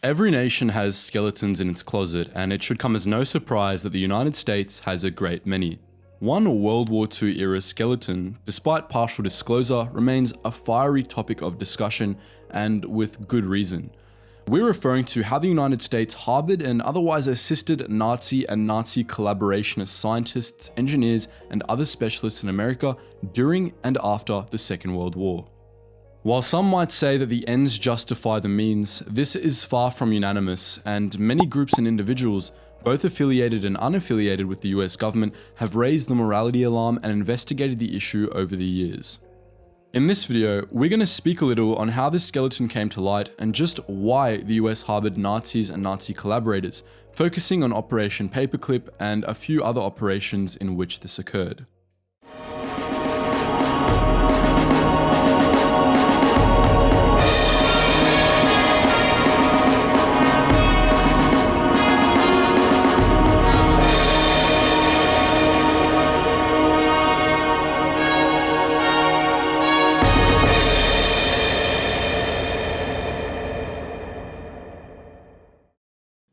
Every nation has skeletons in its closet, and it should come as no surprise that the United States has a great many. One World War II era skeleton, despite partial disclosure, remains a fiery topic of discussion, and with good reason. We're referring to how the United States harbored and otherwise assisted Nazi and Nazi collaborationist scientists, engineers, and other specialists in America during and after the Second World War. While some might say that the ends justify the means, this is far from unanimous, and many groups and individuals, both affiliated and unaffiliated with the US government, have raised the morality alarm and investigated the issue over the years. In this video, we're going to speak a little on how this skeleton came to light and just why the US harbored Nazis and Nazi collaborators, focusing on Operation Paperclip and a few other operations in which this occurred.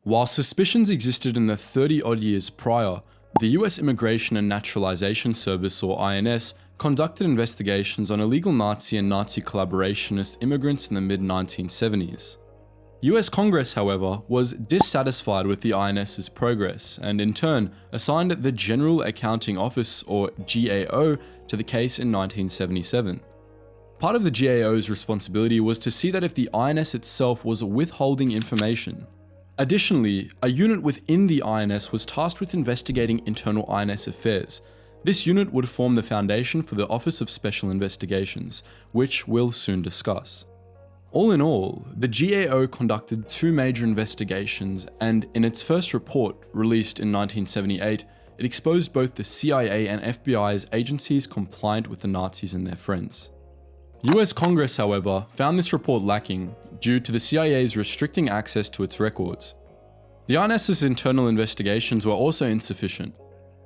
While suspicions existed in the 30-odd years prior, the US Immigration and Naturalization Service, or INS, conducted investigations on illegal Nazi and Nazi collaborationist immigrants in the mid-1970s. US Congress, however, was dissatisfied with the INS's progress and in turn assigned the General Accounting Office, or GAO, to the case in 1977. Part of the GAO's responsibility was to see that if the INS itself was withholding information. Additionally, a unit within the INS was tasked with investigating internal INS affairs. This unit would form the foundation for the Office of Special Investigations, which we'll soon discuss. All in all, the GAO conducted two major investigations, and in its first report, released in 1978, it exposed both the CIA and FBI's agencies compliant with the Nazis and their friends. US Congress, however, found this report lacking due to the CIA's restricting access to its records. The INS's internal investigations were also insufficient.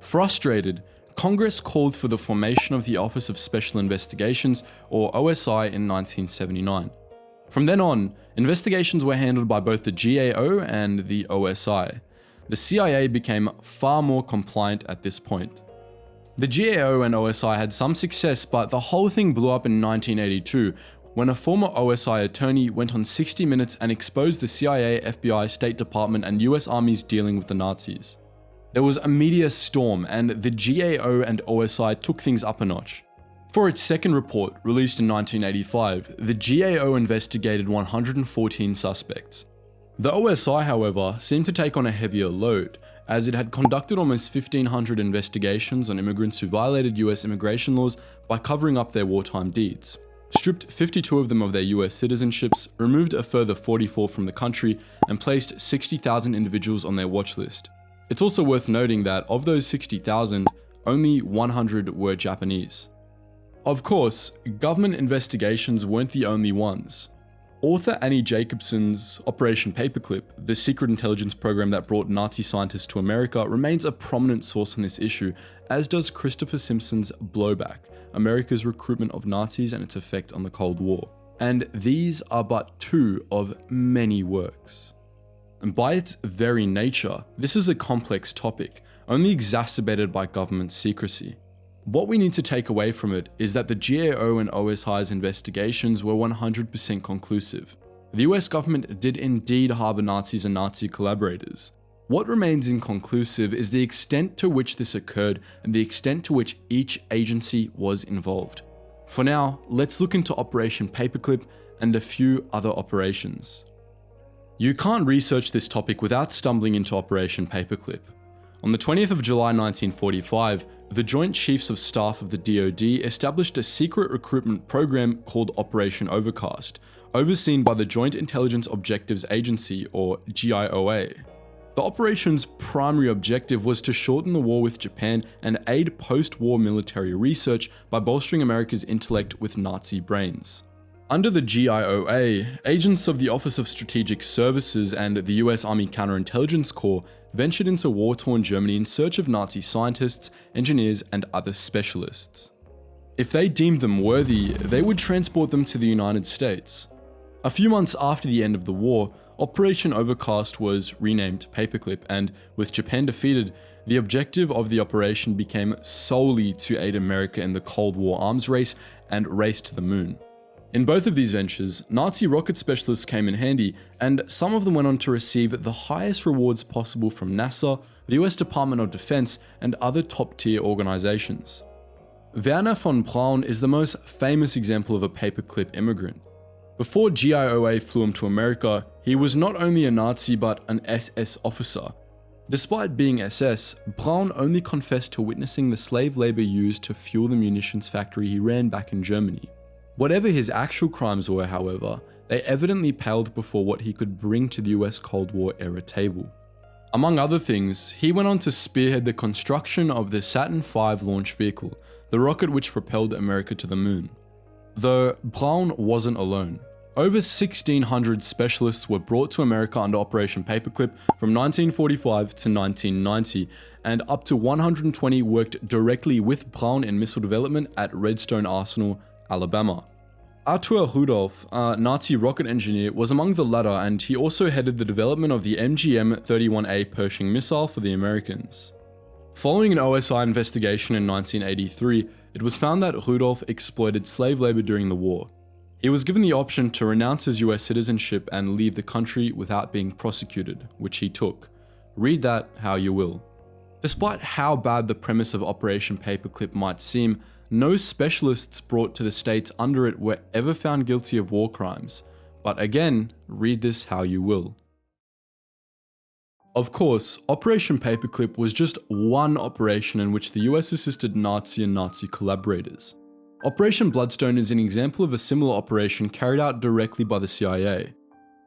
Frustrated, Congress called for the formation of the Office of Special Investigations, or OSI, in 1979. From then on, investigations were handled by both the GAO and the OSI. The CIA became far more compliant at this point. The GAO and OSI had some success, but the whole thing blew up in 1982 when a former OSI attorney went on 60 Minutes and exposed the CIA, FBI, State Department, and US armies dealing with the Nazis. There was a media storm, and the GAO and OSI took things up a notch. For its second report, released in 1985, the GAO investigated 114 suspects. The OSI, however, seemed to take on a heavier load, as it had conducted almost 1,500 investigations on immigrants who violated US immigration laws by covering up their wartime deeds, stripped 52 of them of their US citizenships, removed a further 44 from the country, and placed 60,000 individuals on their watch list. It's also worth noting that of those 60,000, only 100 were Japanese. Of course, government investigations weren't the only ones. Author Annie Jacobson's Operation Paperclip, the secret intelligence program that brought Nazi scientists to America, remains a prominent source on this issue, as does Christopher Simpson's Blowback, America's Recruitment of Nazis and its Effect on the Cold War. And these are but two of many works. And by its very nature, this is a complex topic, only exacerbated by government secrecy. What we need to take away from it is that the GAO and OSI's investigations were 100% conclusive. The US government did indeed harbor Nazis and Nazi collaborators. What remains inconclusive is the extent to which this occurred and the extent to which each agency was involved. For now, let's look into Operation Paperclip and a few other operations. You can't research this topic without stumbling into Operation Paperclip. On the 20th of July 1945, the Joint Chiefs of Staff of the DoD established a secret recruitment program called Operation Overcast, overseen by the Joint Intelligence Objectives Agency, or GIOA. The operation's primary objective was to shorten the war with Japan and aid post-war military research by bolstering America's intellect with Nazi brains. Under the GIOA, agents of the Office of Strategic Services and the US Army Counterintelligence Corps ventured into war-torn Germany in search of Nazi scientists, engineers, and other specialists. If they deemed them worthy, they would transport them to the United States. A few months after the end of the war, Operation Overcast was renamed Paperclip, and with Japan defeated, the objective of the operation became solely to aid America in the Cold War arms race and race to the moon. In both of these ventures, Nazi rocket specialists came in handy, and some of them went on to receive the highest rewards possible from NASA, the US Department of Defense, and other top-tier organizations. Werner von Braun is the most famous example of a paperclip immigrant. Before GIOA flew him to America, he was not only a Nazi but an SS officer. Despite being SS, Braun only confessed to witnessing the slave labor used to fuel the munitions factory he ran back in Germany. Whatever his actual crimes were, however, they evidently paled before what he could bring to the US Cold War era table. Among other things, he went on to spearhead the construction of the Saturn V launch vehicle, the rocket which propelled America to the moon. Though Braun wasn't alone. Over 1,600 specialists were brought to America under Operation Paperclip from 1945 to 1990, and up to 120 worked directly with Braun in missile development at Redstone Arsenal, Alabama. Arthur Rudolph, a Nazi rocket engineer, was among the latter, and he also headed the development of the MGM-31A Pershing missile for the Americans. Following an OSI investigation in 1983, it was found that Rudolph exploited slave labor during the war. He was given the option to renounce his US citizenship and leave the country without being prosecuted, which he took. Read that how you will. Despite how bad the premise of Operation Paperclip might seem, no specialists brought to the States under it were ever found guilty of war crimes. But again, read this how you will. Of course, Operation Paperclip was just one operation in which the US assisted Nazi and Nazi collaborators. Operation Bloodstone is an example of a similar operation carried out directly by the CIA.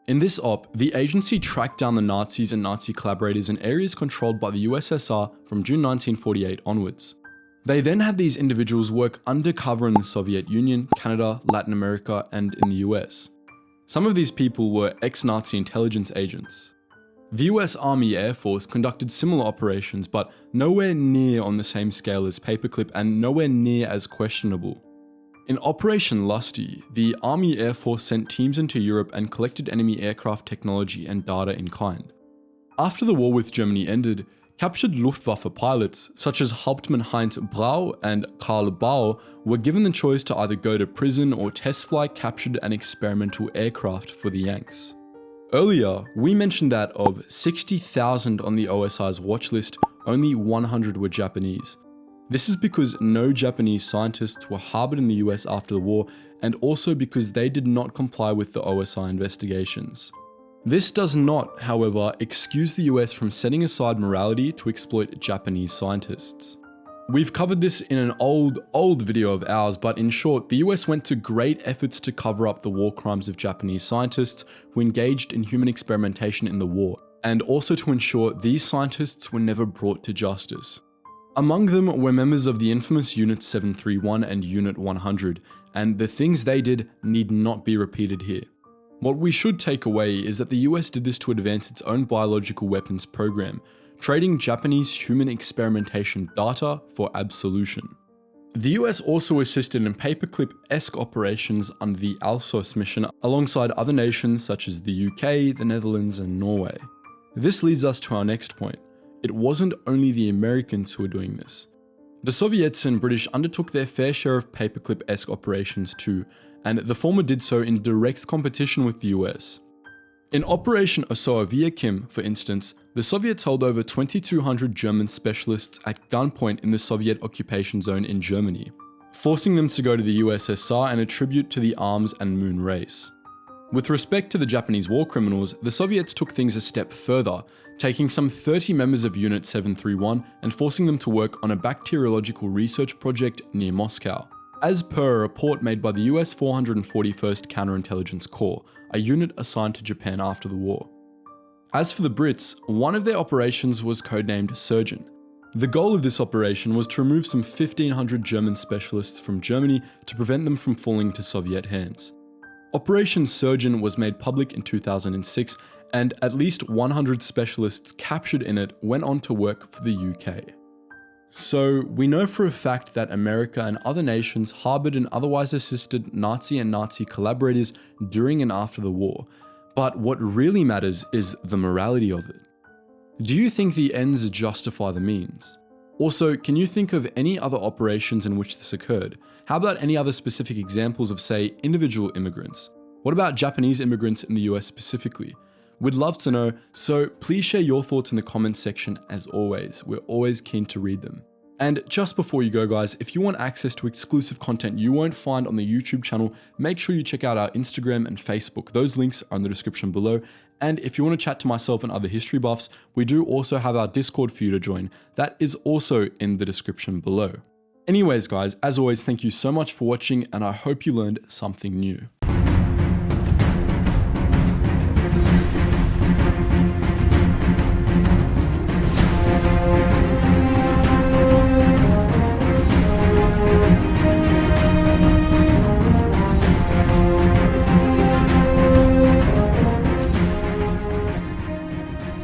In this op, the agency tracked down the Nazis and Nazi collaborators in areas controlled by the USSR from June 1948 onwards. They then had these individuals work undercover in the Soviet Union, Canada, Latin America, and in the US. Some of these people were ex-Nazi intelligence agents. The US Army Air Force conducted similar operations, but nowhere near on the same scale as Paperclip and nowhere near as questionable. In Operation Lusty, the Army Air Force sent teams into Europe and collected enemy aircraft technology and data in kind. After the war with Germany ended, captured Luftwaffe pilots, such as Hauptmann Heinz Brau and Karl Bau, were given the choice to either go to prison or test fly captured and experimental aircraft for the Yanks. Earlier, we mentioned that of 60,000 on the OSI's watch list, only 100 were Japanese. This is because no Japanese scientists were harbored in the US after the war, and also because they did not comply with the OSI investigations. This does not, however, excuse the US from setting aside morality to exploit Japanese scientists. We've covered this in an old video of ours, but in short, the US went to great efforts to cover up the war crimes of Japanese scientists who engaged in human experimentation in the war, and also to ensure these scientists were never brought to justice. Among them were members of the infamous Unit 731 and Unit 100, and the things they did need not be repeated here. What we should take away is that the US did this to advance its own biological weapons program, trading Japanese human experimentation data for absolution. The US also assisted in paperclip-esque operations under the Alsos mission alongside other nations such as the UK, the Netherlands, and Norway. This leads us to our next point. It wasn't only the Americans who were doing this. The Soviets and British undertook their fair share of paperclip-esque operations too, and the former did so in direct competition with the US. In Operation Osoaviakim, for instance, the Soviets held over 2,200 German specialists at gunpoint in the Soviet occupation zone in Germany, forcing them to go to the USSR and attribute to the arms and moon race. With respect to the Japanese war criminals, the Soviets took things a step further, taking some 30 members of Unit 731 and forcing them to work on a bacteriological research project near Moscow. As per a report made by the US 441st Counterintelligence Corps, a unit assigned to Japan after the war. As for the Brits, one of their operations was codenamed Surgeon. The goal of this operation was to remove some 1,500 German specialists from Germany to prevent them from falling into Soviet hands. Operation Surgeon was made public in 2006, and at least 100 specialists captured in it went on to work for the UK. So, we know for a fact that America and other nations harbored and otherwise assisted Nazi and Nazi collaborators during and after the war. But what really matters is the morality of it. Do you think the ends justify the means? Also, can you think of any other operations in which this occurred? How about any other specific examples of, say, individual immigrants? What about Japanese immigrants in the US specifically? We'd love to know, so please share your thoughts in the comments section as always. We're always keen to read them. And just before you go guys, if you want access to exclusive content you won't find on the YouTube channel, make sure you check out our Instagram and Facebook. Those links are in the description below. And if you want to chat to myself and other history buffs, we do also have our Discord for you to join. That is also in the description below. Anyways guys, as always, thank you so much for watching and I hope you learned something new.